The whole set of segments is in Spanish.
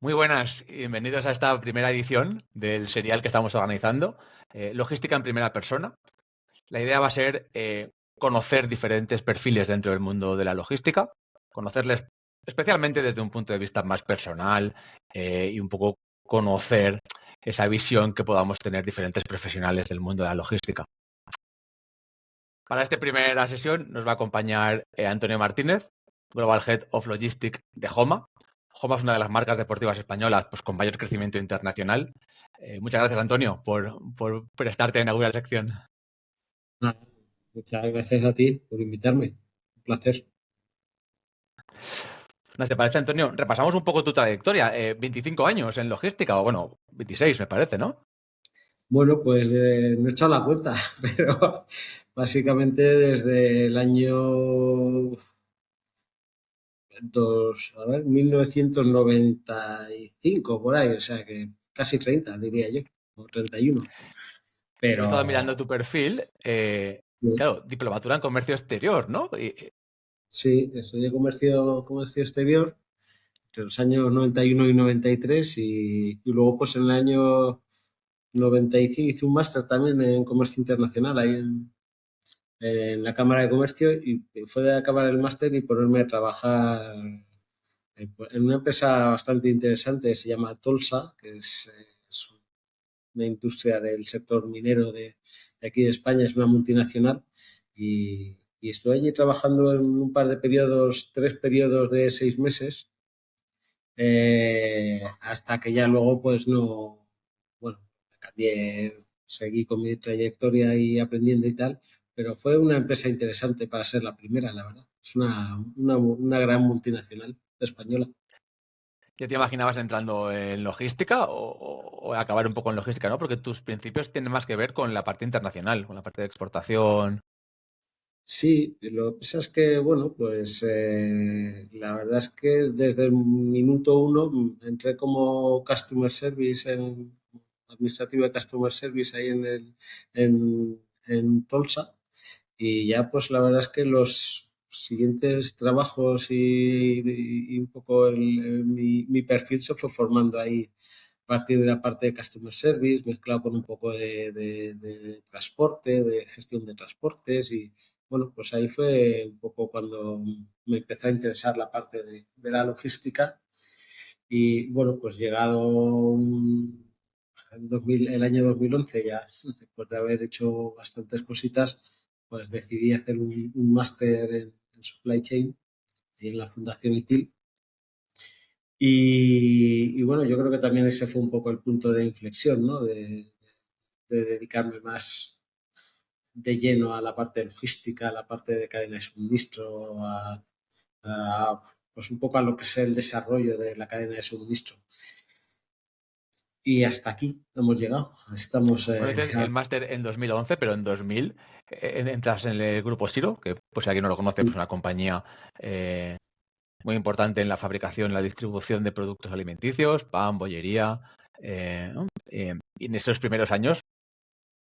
Muy buenas y bienvenidos a esta primera edición del serial que estamos organizando, Logística en Primera Persona. La idea va a ser conocer diferentes perfiles dentro del mundo de la logística, conocerles especialmente desde un punto de vista más personal y un poco conocer esa visión que podamos tener diferentes profesionales del mundo de la logística. Para esta primera sesión nos va a acompañar Antonio Martínez, Global Head of Logistics de Homa. Homa es una de las marcas deportivas españolas pues, con mayor crecimiento internacional. Muchas gracias, Antonio, por prestarte a inaugurar la sección. Nada, muchas gracias a ti por invitarme. Un placer. ¿No te parece, Antonio? Repasamos un poco tu trayectoria. 25 años en logística, o bueno, 26 me parece, ¿no? Bueno, pues no he echado la cuenta, pero básicamente desde el año 1995, por ahí, o sea que casi 30, diría yo, o 31. Yo he estado Pero mirando tu perfil. Claro, diplomatura en comercio exterior, ¿no? sí, estudié comercio exterior entre los años 91 y 93 y luego pues en el año 95 hice un máster también en comercio internacional ahí en la Cámara de Comercio y fue de acabar el máster y ponerme a trabajar en una empresa bastante interesante, se llama Tolsa, que es una industria del sector minero de aquí de España, es una multinacional y estuve allí trabajando en un par de periodos, 3 periodos de 6 meses, hasta que ya luego pues no, bueno, cambié, seguí con mi trayectoria y aprendiendo y tal, pero fue una empresa interesante para ser la primera, la verdad. Es una gran multinacional española. ¿Ya te imaginabas entrando en logística o acabar un poco en logística, ¿no? Porque tus principios tienen más que ver con la parte internacional, con la parte de exportación. Sí, lo que pasa es que, bueno, pues la verdad es que desde el minuto uno entré como Customer Service, administrativo de Customer Service ahí en Tolsa. Y ya, pues la verdad es que los siguientes trabajos y un poco mi perfil se fue formando ahí a partir de la parte de Customer Service, mezclado con un poco de transporte, de gestión de transportes y bueno, pues ahí fue un poco cuando me empezó a interesar la parte de la logística y bueno, pues llegado el año 2011 ya, después de haber hecho bastantes cositas, pues decidí hacer un máster en Supply Chain y en la Fundación ITIL. Y bueno, yo creo que también ese fue un poco el punto de inflexión, ¿no? De dedicarme más de lleno a la parte logística, a la parte de cadena de suministro, pues un poco a lo que es el desarrollo de la cadena de suministro. Y hasta aquí hemos llegado. Estamos Bueno, dices el máster en 2011, pero en 2000 entras en el grupo Siro, que pues si alguien no lo conoce, pues una compañía eh, muy importante en la fabricación y la distribución de productos alimenticios, pan, bollería. ¿No? Y en esos primeros años,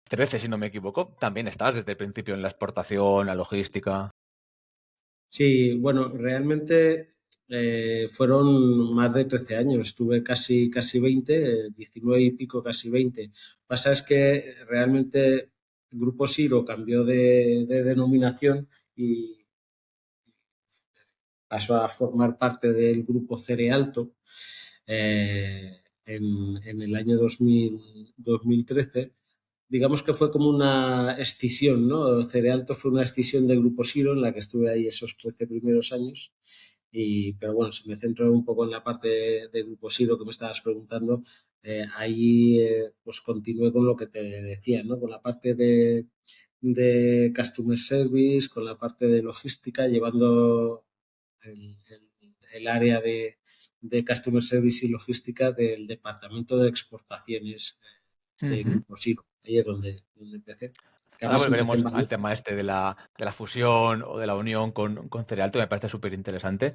13 si no me equivoco, también estás desde el principio en la exportación, la logística. Sí, bueno, realmente fueron más de 13 años, estuve casi 20, 19 y pico, casi 20. Pasa es que realmente el Grupo Siro cambió de denominación y pasó a formar parte del Grupo Cerealto en el año 2013. Digamos que fue como una escisión, ¿no? Cerealto fue una escisión del Grupo Siro en la que estuve ahí esos 13 primeros años. Pero bueno, si me centro un poco en la parte de Grupo Siro que me estabas preguntando, ahí pues continué con lo que te decía, ¿no? Con la parte de Customer Service, con la parte de logística, llevando el área de Customer Service y logística del Departamento de Exportaciones de Ujú. Grupo Siro. Ahí es donde empecé. Que Ahora además empecé en volveremos al Valencia. tema este de la fusión o de la unión con Cerealto, me parece súper interesante.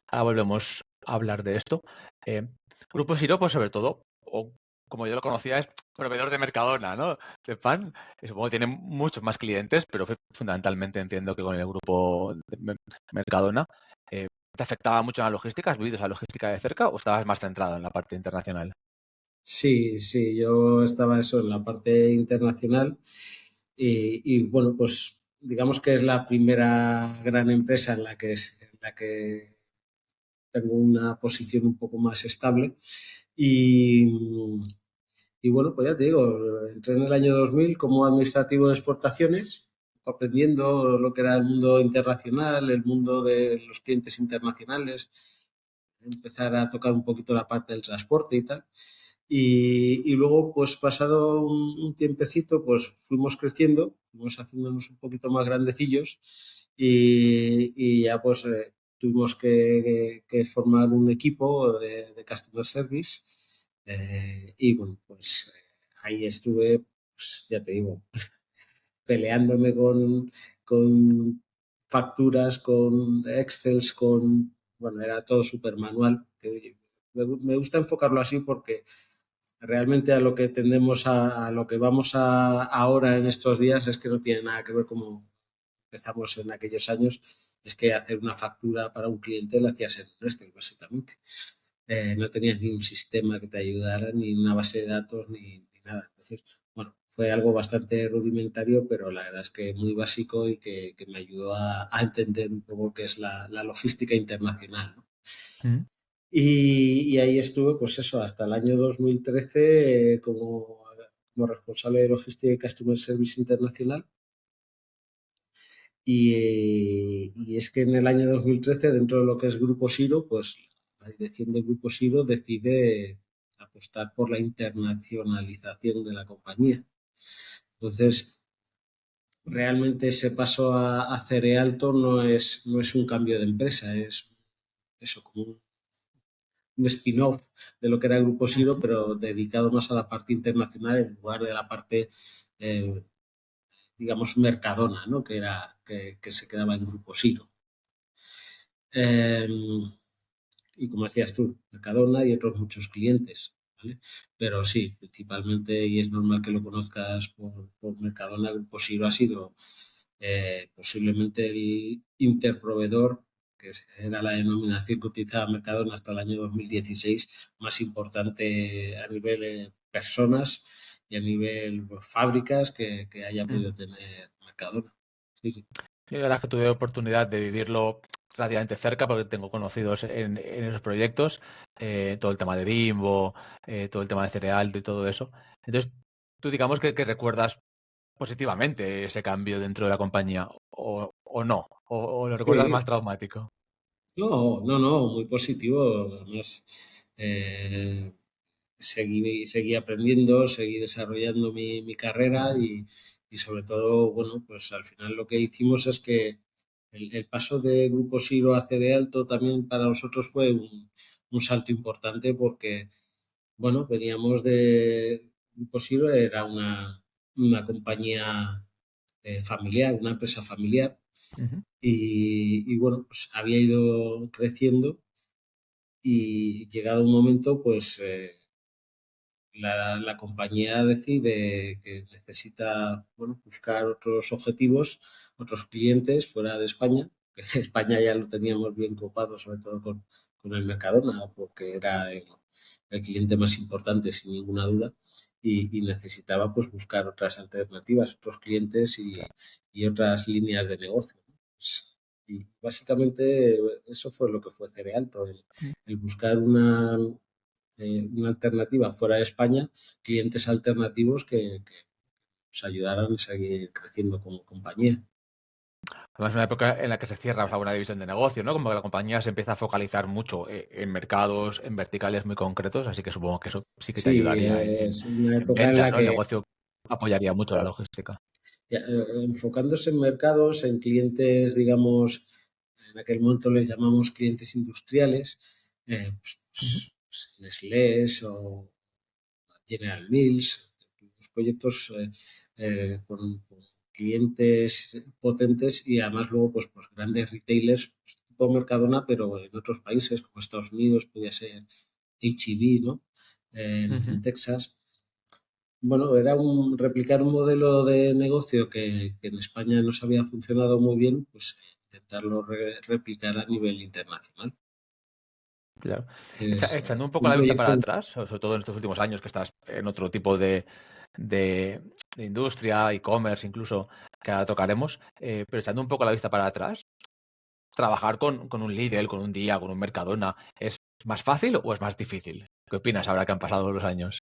Ahora volvemos a hablar de esto. Eh, Grupo Siro, pues sobre todo, o como yo lo conocía, es proveedor de Mercadona, ¿no? De pan. Y supongo que tiene muchos más clientes, pero fundamentalmente entiendo que con el grupo de Mercadona. te afectaba mucho en la logística? ¿Has vivido esa logística de cerca o estabas más centrado en la parte internacional? Sí, sí, yo estaba eso en la parte internacional y, bueno, pues digamos que es la primera gran empresa en la que tengo una posición un poco más estable y, y bueno, pues ya te digo, entré en el año 2000 como administrativo de exportaciones, aprendiendo lo que era el mundo internacional, el mundo de los clientes internacionales, empezar a tocar un poquito la parte del transporte y tal. Y luego, pues pasado un tiempecito, pues fuimos creciendo, fuimos haciéndonos un poquito más grandecillos y ya pues tuvimos que formar un equipo de Customer Service y bueno, pues ahí estuve, pues ya te digo, peleándome con facturas, con Excels, con, bueno, era todo súper manual. Me gusta enfocarlo así porque realmente a lo que tendemos a lo que vamos a ahora en estos días es que no tiene nada que ver como empezamos en aquellos años, es que hacer una factura para un cliente la hacías en un Excel, básicamente. No tenías ni un sistema que te ayudara, ni una base de datos, ni nada. Entonces, bueno, fue algo bastante rudimentario, pero la verdad es que muy básico y que me ayudó a entender un poco qué es la logística internacional, ¿no? Mm. Y ahí estuve, pues eso, hasta el año 2013 como responsable de logística y Customer Service Internacional. Y es que en el año 2013, dentro de lo que es Grupo Siro, pues la dirección de Grupo Siro decide apostar por la internacionalización de la compañía. Entonces, realmente ese paso a Cerealto no es un cambio de empresa, es eso, como un spin-off de lo que era el Grupo Siro, Ujú. pero dedicado más a la parte internacional en lugar de la parte, eh, digamos, mercadona, ¿no? Que se quedaba en Grupo Siro. Eh, y como decías tú, Mercadona y otros muchos clientes, ¿vale? Pero sí, principalmente, y es normal que lo conozcas por Mercadona, Grupo Siro ha sido posiblemente el interproveedor, era la denominación que utilizaba Mercadona hasta el año 2016, más importante a nivel personas y a nivel fábricas que haya Mm. podido tener Mercadona. Sí, sí. Sí, la verdad es que tuve oportunidad de vivirlo relativamente cerca porque tengo conocidos en esos proyectos, todo el tema de Bimbo, todo el tema de Cereal y todo eso. Entonces, tú digamos que recuerdas positivamente ese cambio dentro de la compañía o no, o lo recuerdas más Sí, traumático. no, no, no, muy positivo. Además, eh, seguí aprendiendo, seguí desarrollando mi carrera y sobre todo, bueno, pues al final lo que hicimos es que el paso de Grupo Siro a CD Alto también para nosotros fue un salto importante porque, bueno, veníamos de Grupo Siro, era una compañía familiar, una empresa familiar Ujú. y bueno, pues había ido creciendo y llegado un momento, pues la compañía decide que necesita, bueno, buscar otros objetivos, otros clientes fuera de España. España ya lo teníamos bien copado, sobre todo con el Mercadona, porque era el cliente más importante, sin ninguna duda, y necesitaba pues buscar otras alternativas, otros clientes y otras líneas de negocio. Pues, y básicamente eso fue lo que fue Cerealto, el buscar una alternativa fuera de España, clientes alternativos que nos ayudaran a seguir creciendo como compañía. Además, es una época en la que se cierra alguna división de negocio, ¿no? Como que la compañía se empieza a focalizar mucho en mercados, en verticales muy concretos, así que supongo que eso sí que te Sí, ayudaría es una en época en ventas, la ¿no? El que, negocio apoyaría mucho la logística. ya, enfocándose en mercados, en clientes, digamos, en aquel momento les llamamos clientes industriales, Ujú. Nestlé o General Mills, los proyectos con clientes potentes y además luego pues grandes retailers pues, tipo Mercadona, pero en otros países como Estados Unidos, podía ser H-E-B, ¿no? En Ujú. Texas. Bueno, era replicar un modelo de negocio que en España nos había funcionado muy bien, pues intentarlo replicar a nivel internacional. Claro. Es Echando un poco un la vista para proyecto. atrás, sobre todo en estos últimos años que estás en otro tipo de industria, e-commerce incluso, que ahora tocaremos, pero echando un poco la vista para atrás, trabajar con un Lidl, con un Día, con un Mercadona, ¿es más fácil o es más difícil? ¿Qué opinas ahora que han pasado los años?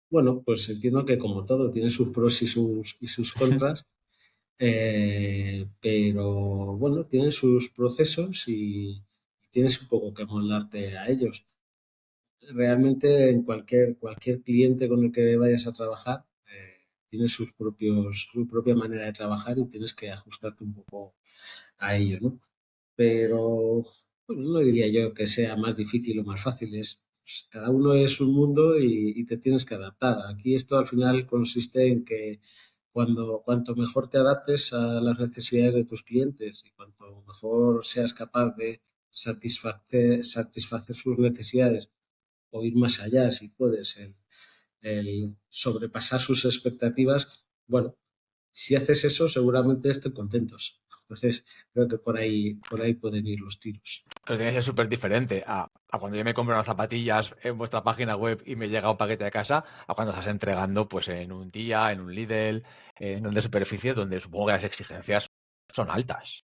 Bueno, pues entiendo que como todo tiene sus pros y sus contras, pero bueno, tienen sus procesos y tienes un poco que moldarte a ellos. Realmente en cualquier cliente con el que vayas a trabajar, tiene su propia manera de trabajar y tienes que ajustarte un poco a ello, ¿no? Pero bueno, no diría yo que sea más difícil o más fácil, pues, cada uno es un mundo y te tienes que adaptar. Aquí esto al final consiste en que cuanto mejor te adaptes a las necesidades de tus clientes y cuanto mejor seas capaz de satisfacer sus necesidades o ir más allá si puedes, el sobrepasar sus expectativas, bueno, si haces eso seguramente estén contentos. Entonces creo que por ahí pueden ir los tiros. Pero tiene que ser súper diferente a cuando yo me compro unas zapatillas en vuestra página web y me llega un paquete de casa, a cuando estás entregando pues en un Día, en un Lidl, en una superficie donde supongo que las exigencias son altas.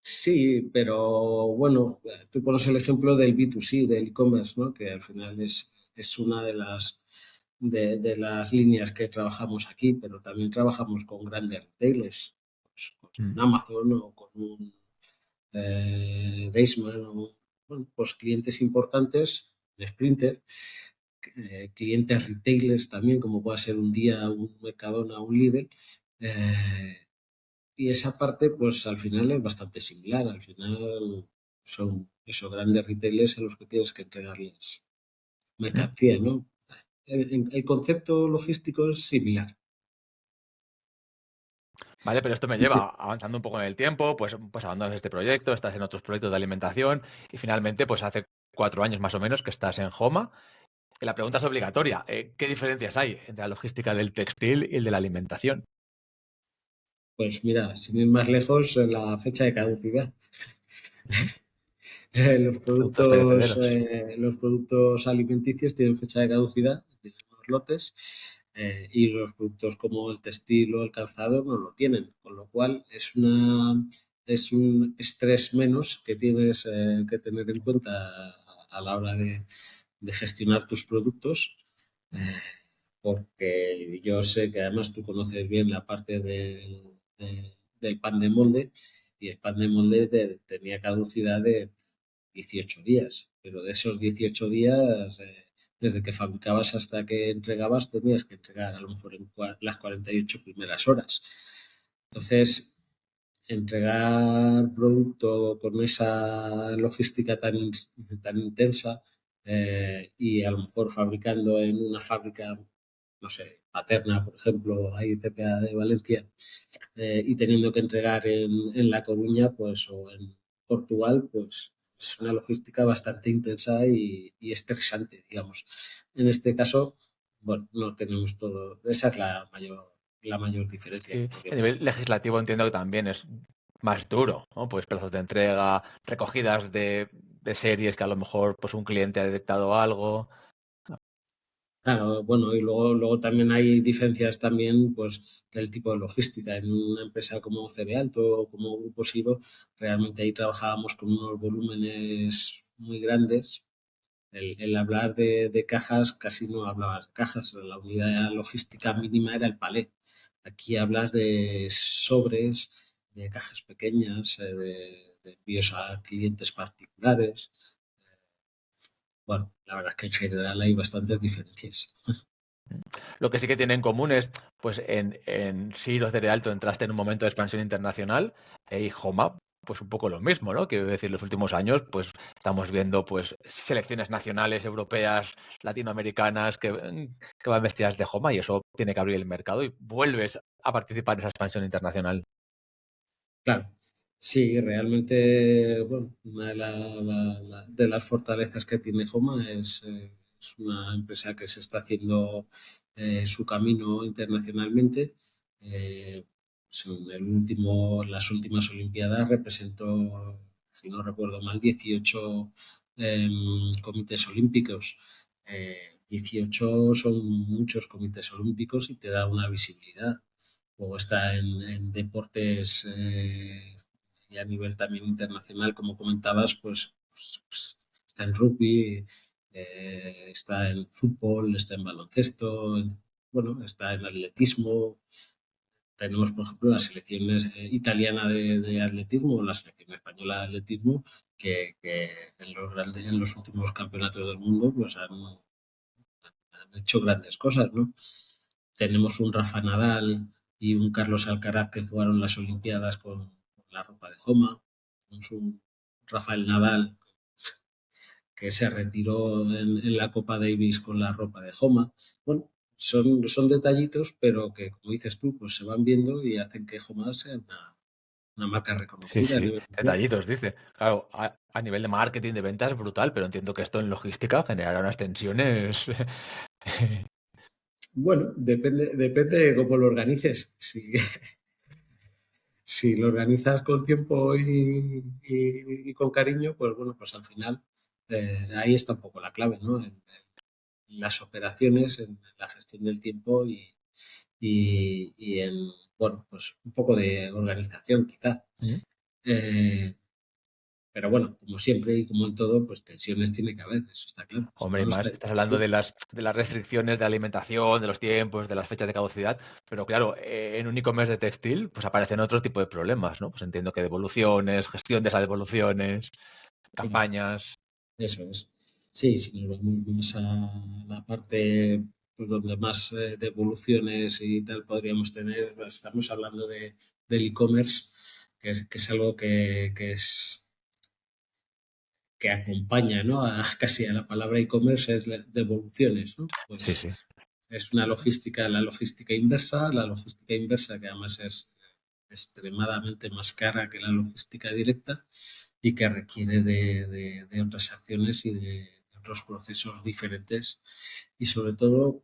Sí, pero bueno, tú pones el ejemplo del B2C, del e-commerce, ¿no? Que al final es una de las líneas que trabajamos aquí, pero también trabajamos con grandes retailers, pues, con Mm. Amazon o con un Deisman, o, bueno, pues clientes importantes, de Sprinter, clientes retailers también, como pueda ser un Día, un Mercadona, un Lidl. eh, y esa parte, pues al final es bastante similar. Al final son esos grandes retailers a los que tienes que entregarles Mm. mercancía, ¿no? El concepto logístico es similar. Vale, pero esto me lleva avanzando un poco en el tiempo, pues abandonas este proyecto, estás en otros proyectos de alimentación y finalmente, pues hace 4 años más o menos que estás en Homa. Y la pregunta es obligatoria. ¿Qué diferencias hay entre la logística del textil y el de la alimentación? Pues mira, sin ir más lejos, la fecha de caducidad. Ujú. Productos perecederos. Los productos alimenticios tienen fecha de caducidad, tienen unos lotes, y los productos como el textil o el calzado no lo tienen, con lo cual es un estrés menos que tienes que tener en cuenta a la hora de gestionar tus productos, eh, porque yo sé que además tú conoces bien la parte del pan de molde y el pan de molde tenía caducidad de 18 días, pero de esos 18 días, desde que fabricabas hasta que entregabas, tenías que entregar a lo mejor en las 48 primeras horas. Entonces, entregar producto con esa logística tan intensa, y a lo mejor fabricando en una fábrica, no sé, Paterna, por ejemplo, ahí cerca de Valencia, y teniendo que entregar en La Coruña, pues, o en Portugal, pues es una logística bastante intensa y estresante, digamos. En este caso, bueno, no tenemos todo, esa es la mayor diferencia que Sí, a podríamos nivel tener. legislativo entiendo que también es más duro, ¿no? Pues plazos de entrega, recogidas de series que a lo mejor pues un cliente ha detectado algo. Claro, bueno, y luego también hay diferencias también, pues, del tipo de logística. En una empresa como Cerealto o como Grupo Siro, realmente ahí trabajábamos con unos volúmenes muy grandes. El hablar de cajas, casi no hablabas de cajas, la unidad logística mínima era el palé. Aquí hablas de sobres, de cajas pequeñas, de envíos a clientes particulares. Bueno, la verdad es que en general hay bastantes diferencias. Lo que sí que tiene en común es, pues en Siros de Alto entraste en un momento de expansión internacional y Homa, pues un poco lo mismo, ¿no? Quiero decir, los últimos años, pues estamos viendo pues selecciones nacionales, europeas, latinoamericanas que van vestidas de Homa y eso tiene que abrir el mercado y vuelves a participar en esa expansión internacional. Claro, sí, realmente, bueno, una de las fortalezas que tiene Homa es una empresa que se está haciendo su camino internacionalmente. Eh, pues en las últimas Olimpiadas representó, si no recuerdo mal, 18 comités olímpicos. 18 son muchos comités olímpicos y te da una visibilidad. Luego está en deportes y a nivel también internacional, como comentabas, pues está en rugby, está en fútbol, está en baloncesto, bueno, está en atletismo. Tenemos, por ejemplo, la selección italiana de atletismo, la selección española de atletismo, que en los últimos campeonatos del mundo pues han hecho grandes cosas, ¿no? Tenemos un Rafa Nadal y un Carlos Alcaraz que jugaron las Olimpiadas con la ropa de Joma. Tenemos un Rafael Nadal que se retiró en la Copa Davis con la ropa de Joma. Bueno, son detallitos, pero que, como dices tú, pues se van viendo y hacen que Joma sea una marca Sí, reconocida a sí, nivel mundial. detallitos, dice. Claro, a nivel de marketing, de ventas es brutal, pero entiendo que esto en logística generará unas tensiones. Bueno, depende de cómo lo organices. Si lo organizas con tiempo y con cariño, pues bueno, pues al final ahí está un poco la clave, ¿no? En las operaciones, en la gestión del tiempo y en, bueno, pues un poco de organización quizá. Mm. Eh, pero bueno, como siempre y como en todo, pues tensiones tiene que haber, eso está claro. Si Hombre, no, y no más, estaría estás hablando aquí. de las restricciones de alimentación, de los tiempos, de las fechas de caducidad, pero claro, en un e-commerce de textil, pues aparecen otro tipo de problemas, ¿no? Pues entiendo que devoluciones, gestión de esas devoluciones, Claro, campañas. eso es. Sí, si nos vamos más a la parte pues, donde más devoluciones y tal podríamos tener, pues, estamos hablando del e-commerce, que es algo que acompaña, ¿no? Casi a la palabra e-commerce es devoluciones, ¿no? Sí, Pues sí. es la logística inversa que además es extremadamente más cara que la logística directa y que requiere de otras acciones y de otros procesos diferentes y sobre todo,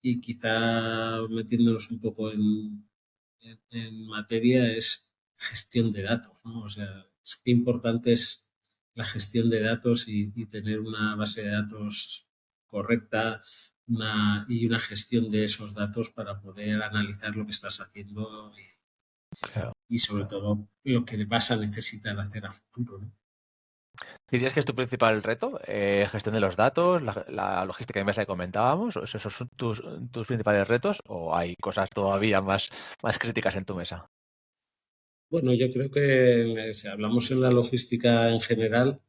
y quizá metiéndonos un poco en materia, es gestión de datos, ¿no? O sea, qué importante es la gestión de datos y tener una base de datos correcta y una gestión de esos datos para poder analizar lo que estás haciendo Claro. y sobre todo lo que vas a necesitar hacer a futuro, ¿no? ¿Dirías que es tu principal reto? ¿Gestión de los datos, la logística inversa que comentábamos? ¿Esos son tus principales retos? ¿O hay cosas todavía más críticas en tu mesa? Bueno, yo creo que si hablamos en la logística en general,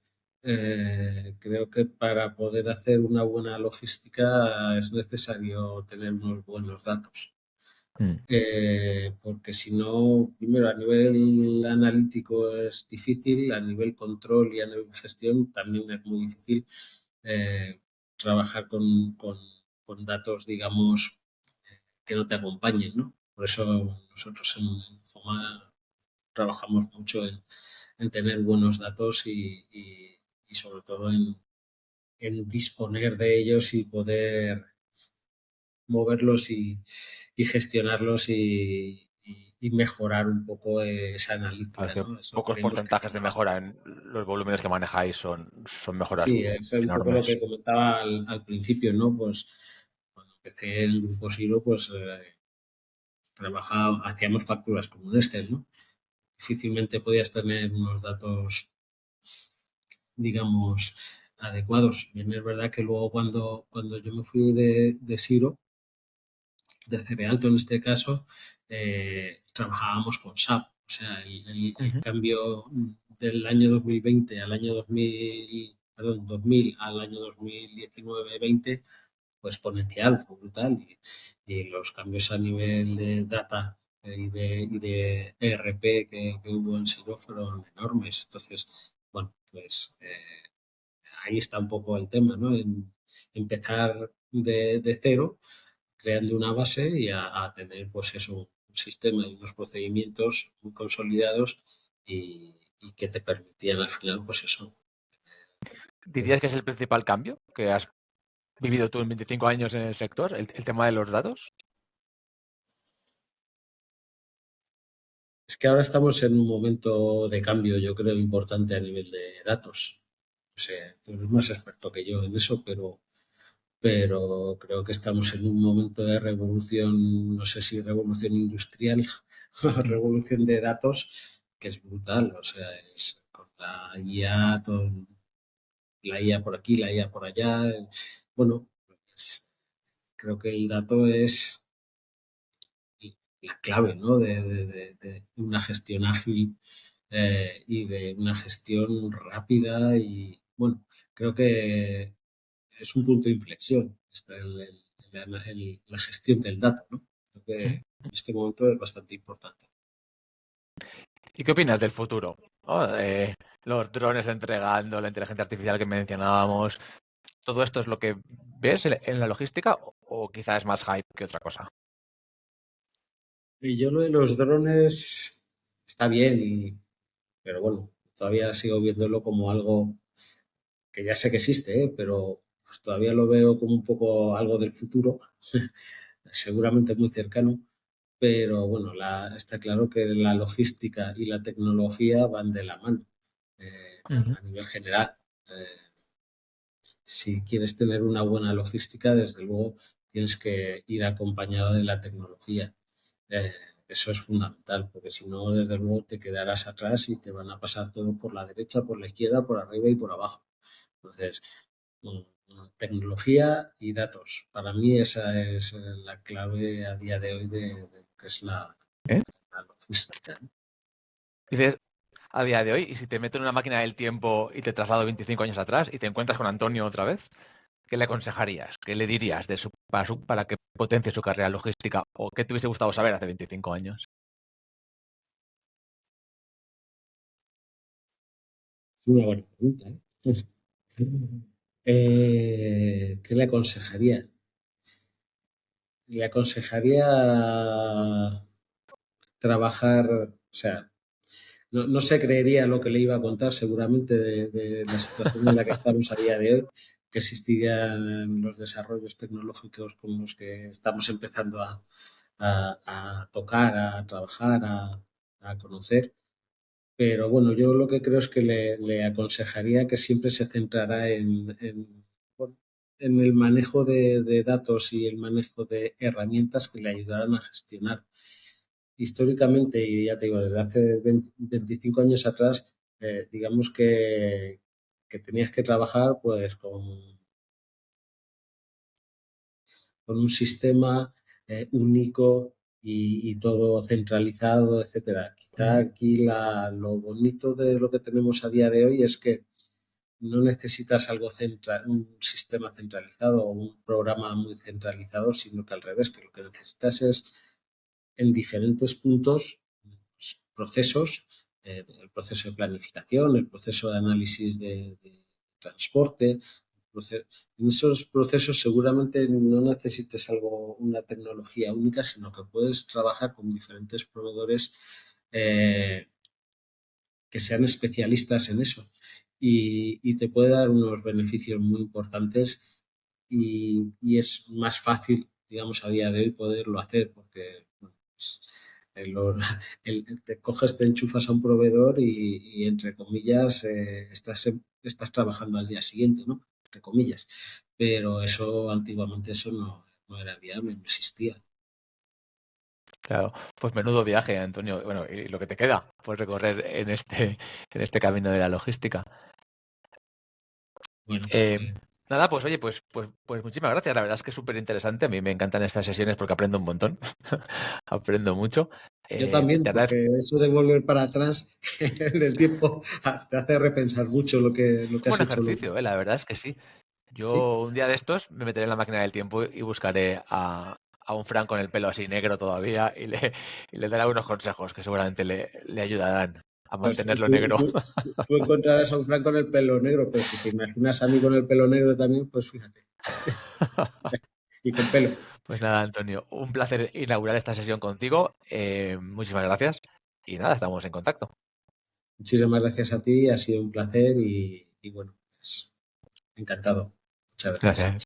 creo que para poder hacer una buena logística es necesario tener unos buenos datos. Mm, Porque si no, primero a nivel analítico es difícil, a nivel control y a nivel gestión también es muy difícil trabajar con datos, digamos, que no te acompañen, ¿no? Por eso nosotros en Joma trabajamos mucho en tener buenos datos y sobre todo en disponer de ellos y poder moverlos y gestionarlos y mejorar un poco esa claro, analítica, es que ¿no? Eso pocos creemos que porcentajes tiene de bastante. mejora en los volúmenes que manejáis son mejoras Sí, es un poco lo enormes. que comentaba al principio, ¿no? Pues cuando empecé en Grupo Siro, pues hacíamos facturas con un Excel, ¿no? Difícilmente podías tener unos datos, digamos, adecuados. Bien, es verdad que luego cuando yo me fui de Siro, de Cerealto en este caso, trabajábamos con SAP. O sea, el Ujú. cambio del año 2020 al año 2000, perdón, 2000 al año 2019-20 fue exponencial, fue brutal. Y los cambios a nivel de data y de ERP que hubo en Siro fueron enormes. Entonces, bueno, pues ahí está un poco el tema, ¿no? En empezar de cero, creando una base y a tener, pues eso, un sistema y unos procedimientos muy consolidados y que te permitían al final, pues eso. ¿Dirías que es el principal cambio que has vivido tú en 25 años en el sector, el tema de los datos? Es que ahora estamos en un momento de cambio, yo creo, importante a nivel de datos. No sé, tú eres más experto que yo en eso, pero creo que estamos en un momento de revolución, no sé si revolución industrial o Mm. revolución de datos, que es brutal. O sea, es con la IA, la IA por aquí, la IA por allá. Bueno, pues, creo que el dato es la clave, ¿no? De una gestión ágil y de una gestión rápida y bueno, creo que es un punto de inflexión la gestión del dato, ¿no? Creo que Mm. en este momento es bastante importante. ¿Y qué opinas del futuro? ¿No? Los drones entregando, la inteligencia artificial que mencionábamos, ¿todo esto es lo que ves en la logística o quizás es más hype que otra cosa? Y yo lo de los drones está bien, pero bueno, todavía sigo viéndolo como algo que ya sé que existe, ¿eh? Pero pues todavía lo veo como un poco algo del futuro, seguramente muy cercano, pero bueno, está claro que la logística y la tecnología van de la mano Ujú. a nivel general. Si quieres tener una buena logística, desde luego tienes que ir acompañado de la tecnología. Eh, Eso es fundamental, porque si no, desde luego te quedarás atrás y te van a pasar todo por la derecha, por la izquierda, por arriba y por abajo. Entonces, tecnología y datos. Para mí esa es la clave a día de hoy de lo que es ¿Eh? la logística, ¿no? Dices, a día de hoy, y si te meto en una máquina del tiempo y te traslado 25 años atrás y te encuentras con Antonio otra vez, ¿qué le aconsejarías? ¿Qué le dirías para que potencie su carrera logística? ¿O qué te hubiese gustado saber hace 25 años? Es una buena pregunta, ¿eh? ¿Qué le aconsejaría? Le aconsejaría trabajar, o sea, no se creería lo que le iba a contar seguramente de la situación en la que estamos a día de hoy, que existirían los desarrollos tecnológicos con los que estamos empezando a tocar, a trabajar, a conocer. Pero bueno, yo lo que creo es que le aconsejaría que siempre se centrara bueno, en el manejo de datos y el manejo de herramientas que le ayudaran a gestionar. Históricamente, y ya te digo, desde hace 25 años atrás, digamos que tenías que trabajar pues con un sistema único y todo centralizado, etcétera. Quizá Ujú. aquí lo bonito de lo que tenemos a día de hoy es que no necesitas algo un sistema centralizado o un programa muy centralizado, sino que al revés, que lo que necesitas es en diferentes puntos, pues, procesos, el proceso de planificación, el proceso de análisis de transporte, en esos procesos seguramente no necesites una tecnología única, sino que puedes trabajar con diferentes proveedores eh, que sean especialistas en eso y te puede dar unos beneficios muy importantes y es más fácil, digamos, a día de hoy poderlo hacer porque bueno, pues, lo- te coges, te enchufas a un proveedor y entre comillas, estás trabajando al día siguiente, ¿no? Entre comillas. Pero eso antiguamente eso no era viable, no existía. Claro, pues menudo viaje, Antonio. Bueno, y lo que te queda por recorrer en este camino de la logística. Bueno, Eh, Nada, pues oye, pues muchísimas gracias. La verdad es que es súper interesante. A mí me encantan estas sesiones porque aprendo un montón. Aprendo mucho. yo también, Te agradezco. porque eso de volver para atrás en el tiempo te hace repensar mucho lo Es que un has buen hecho. ejercicio, la verdad es que sí. Sí, Yo un día de estos me meteré en la máquina del tiempo y buscaré a un Fran con el pelo así negro todavía y le daré unos consejos que seguramente le ayudarán a pues mantenerlo negro. tú encontrarás a un Frank con el pelo negro, pero si te imaginas a mí con el pelo negro también, pues fíjate, y con pelo. Pues nada, Antonio, un placer inaugurar esta sesión contigo. Muchísimas gracias y nada, estamos en contacto. Muchísimas gracias a ti, ha sido un placer y bueno, pues encantado. Muchas gracias. Gracias.